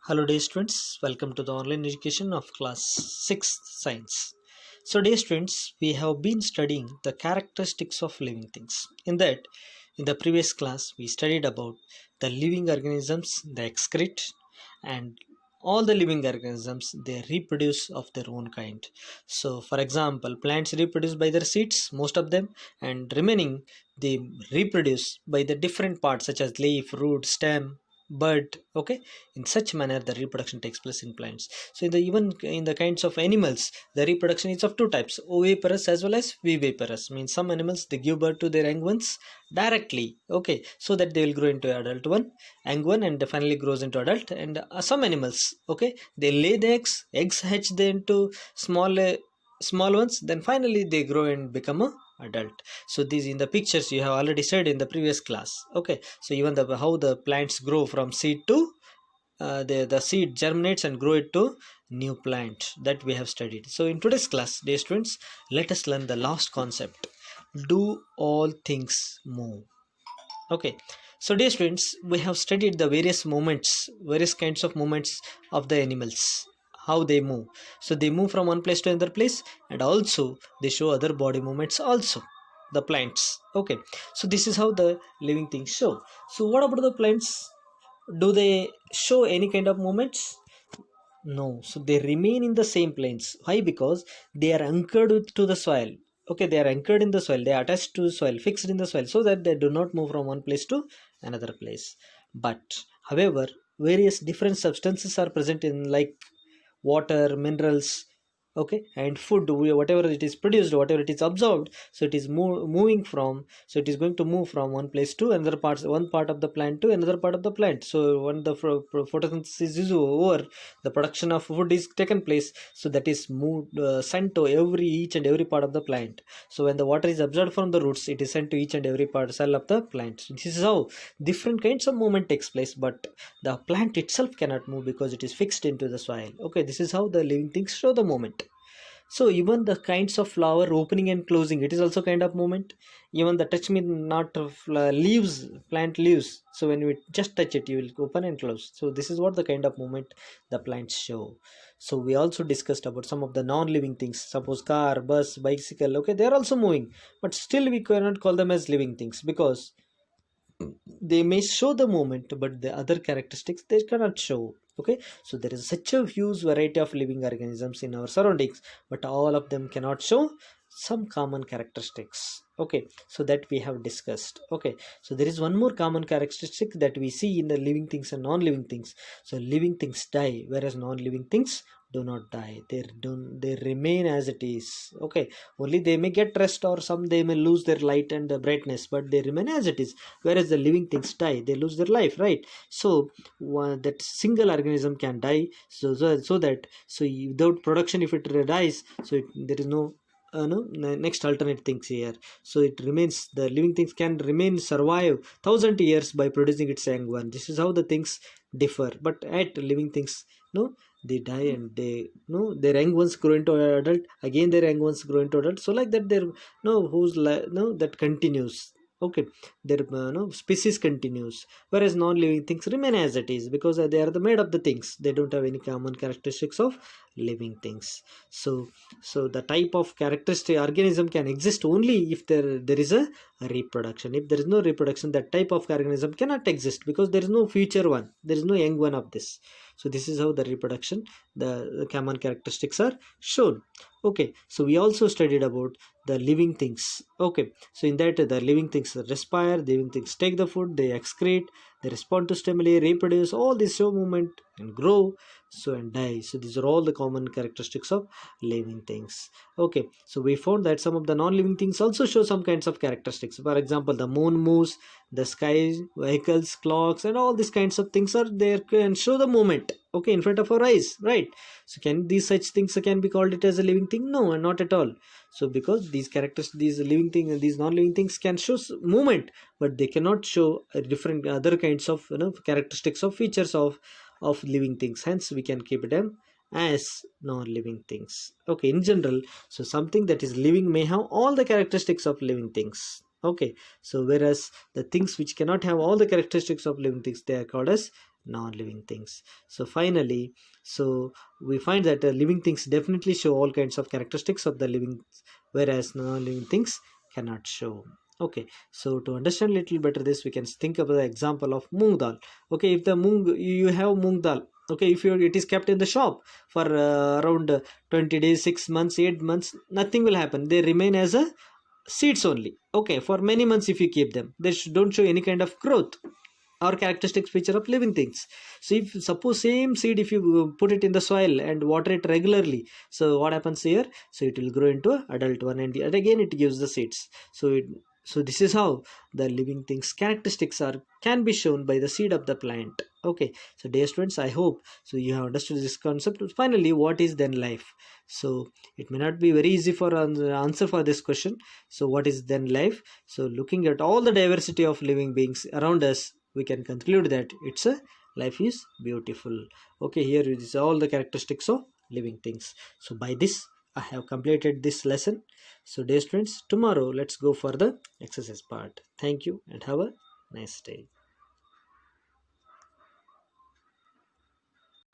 Hello dear students, welcome to the online education of class 6th science. So dear students, we have been studying the characteristics of living things. In the previous class, we studied about the living organisms, they excrete, and all the living organisms, they reproduce of their own kind. So for example, plants reproduce by their seeds, most of them, and remaining they reproduce by the different parts such as leaf, root, stem, bud. Okay, in such manner the reproduction takes place in plants. So even in the kinds of animals, the reproduction is of two types: oviparous as well as viviparous. Means some animals, they give birth to their young ones directly, okay, so that they will grow into adult one, young one, and finally grows into adult. And some animals, okay, they lay the eggs hatch them into small ones, then finally they grow and become a adult. So these in the pictures you have already said in the previous class. Okay, so even the how the plants grow from seed to the seed germinates and grow it to new plant, that we have studied. So in today's class, dear students, let us learn the last concept: do all things move? Okay, so dear students, we have studied the various kinds of movements of the animals, how they move. So they move from one place to another place, and also they show other body movements also, the plants. Okay, so this is how the living things show. So what about the plants? Do they show any kind of movements? No, so they remain in the same planes. Why? Because they are anchored to the soil. Okay, they are anchored in the soil, they are attached to the soil, fixed in the soil, so that they do not move from one place to another place. But however, various different substances are present in, like water, minerals, okay, and food, whatever it is produced, whatever it is absorbed, so it is moving from, so it is going to move from one place to another parts, one part of the plant to another part of the plant. So when the photosynthesis is over, the production of food is taken place, so that is moved, sent to each and every part of the plant. So when the water is absorbed from the roots, it is sent to each and every part cell of the plant. So this is how different kinds of movement takes place, but the plant itself cannot move because it is fixed into the soil. Okay, this is how the living things show the movement. So even the kinds of flower opening and closing, it is also kind of movement. Even the touch me not of leaves, plant leaves, so when you just touch it, you will open and close. So this is what the kind of movement the plants show. So we also discussed about some of the non-living things. Suppose car, bus, bicycle, okay, they are also moving, but still we cannot call them as living things, because they may show the movement, but the other characteristics they cannot show. Okay, so there is such a huge variety of living organisms in our surroundings, but all of them cannot show some common characteristics. Okay, so that we have discussed. Okay, so there is one more common characteristic that we see in the living things and non-living things. So living things die, whereas non-living things do not die. They remain as it is. Okay, only they may get rest, or some they may lose their light and the brightness, but they remain as it is. Whereas the living things die, they lose their life, right? So that single organism can die, so that, so without production, if it dies, so there is no next alternate things here. So it remains, the living things can remain survive 1,000 years by producing its young one. This is how the things differ. But at living things, no, they die, and they, no, their young ones grow into adult, again their young ones grow into adult, so like that their, no, no, that continues. Okay, their no, species continues, whereas non-living things remain as it is, because they are the made of the things, they don't have any common characteristics of living things. So the type of characteristic organism can exist only if there is a reproduction. If there is no reproduction, that type of organism cannot exist, because there is no future one, there is no young one of this. So this is how the reproduction, the common characteristics are shown. Okay, so we also studied about the living things. Okay, so in that, the living things respire, the living things take the food, they excrete, they respond to stimuli, reproduce, all these show movement and grow, so and die. So these are all the common characteristics of living things. Okay, so we found that some of the non-living things also show some kinds of characteristics. For example, the moon moves, the sky, vehicles, clocks, and all these kinds of things are there, can show the movement, okay, in front of our eyes, right? So can these such things can be called it as a living thing? No, and not at all. So because these characters, these living things and these non-living things can show movement, but they cannot show different other kinds of, characteristics of features of living things. Hence we can keep them as non-living things. Okay, in general, so something that is living may have all the characteristics of living things. Okay, so whereas the things which cannot have all the characteristics of living things, they are called as non-living things. So finally, so we find that living things definitely show all kinds of characteristics of the living, whereas non-living things cannot show. Okay, so to understand little better this, we can think about the example of moong dal. Okay, if the moong, you have moong dal, okay, if it is kept in the shop for around 20 days, 6 months, 8 months, nothing will happen. They remain as a seeds only. Okay, for many months if you keep them, they don't show any kind of growth or characteristic feature of living things. So if suppose same seed, if you put it in the soil and water it regularly, so what happens here? So it will grow into a adult one, and again it gives the seeds. So this is how the living things characteristics are can be shown by the seed of the plant. Okay, so dear students, I hope so you have understood this concept. Finally, what is then life? So it may not be very easy for answer for this question. So what is then life? So looking at all the diversity of living beings around us, we can conclude that it's a life is beautiful. Okay, here is all the characteristics of living things. So by this I have completed this lesson. So dear students, tomorrow let's go for the exercise part. Thank you and have a nice day.